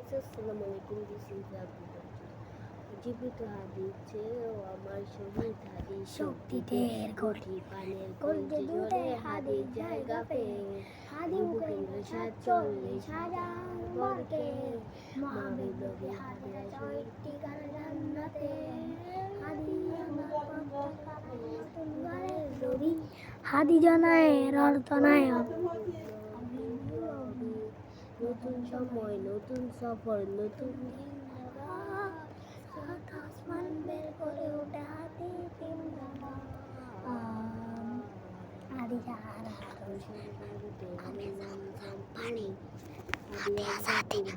আসসালামু আলাইকুম, this is Abdul. জীবিত হাদিছে ও আমার শহীদ হাদি শক্তিতে গঠি পানের কলজে জোরে হাদি জায়গা পে হাদি মুখেন্দ্র 47,000 বরকে মহাবীর নবী হাদিরা চৈতি গান জান্নাতে হাদি আমার পতাকা নতুন ঘরের রবি হাদি জনায়ের অর্থ নাই নতুন সময়, নতুন সফর, নতুন আসমান বের করে ওঠে হাতি হাদি পানি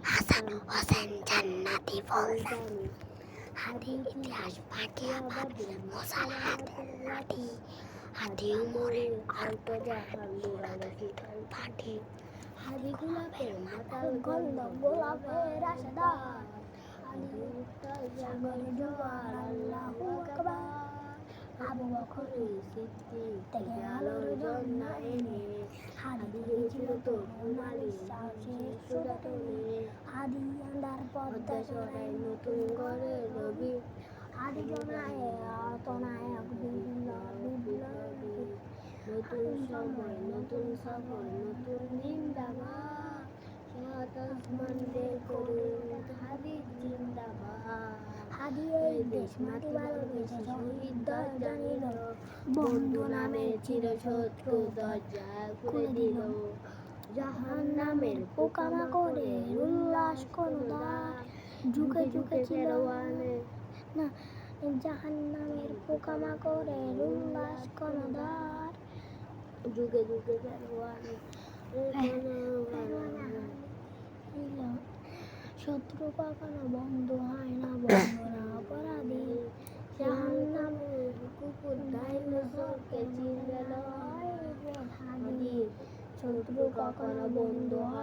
হাসান হোসেন জান্নাতি ফলদানি হাদি ইতিহাস ভাটিয়াবাদী মোসালাহাতের লাঠি হাদি উমরের আন্তজাহান মুরালে ফিতাল ফাটি হাদি গোলাপের মাতাল গন্ধ গোলাপের আশাদার হাদি উত্তাল সাগর জোয়ার আল্লাহু আকবার আবু বকর সিদ্দিক থেকে আলোর ঝর্ণা এনে হাদি দিয়েছিল তরুণ আলীর সাহসে সুদাতনে হাদি আন্ধার পদ্মা সরাই নতুন ঘরে রবি হাদি জনায়ে আতনায়ক বিপ্লবী নতুন সময়, নতুন সফর, নতুন জিন্দাবাদ সাত আসমান বের করুন হাদি জিন্দাবাদ হাদি এই দেশ মাটি ভালোবেসে শহীদ দরজা নিল বন্ধু নামের চিরশত্রু দরজা খুলে দিল জাহান নামের পোকামাকড়ের উল্লাস কোনো দ্বার যুগে যুগে চিরওয়ানে না জাহান নামের পোকামাকড়ের উল্লাস কোনো দ্বার যুগে যুগে চিরওয়ানে শত্রু কখনো বন্ধু হয় না বন্ধুরা অপরাধী জাহান নামের কুকুর ডাইনোসরকে চিনবে হাদি শত্রু কখনো বন্ধু হয়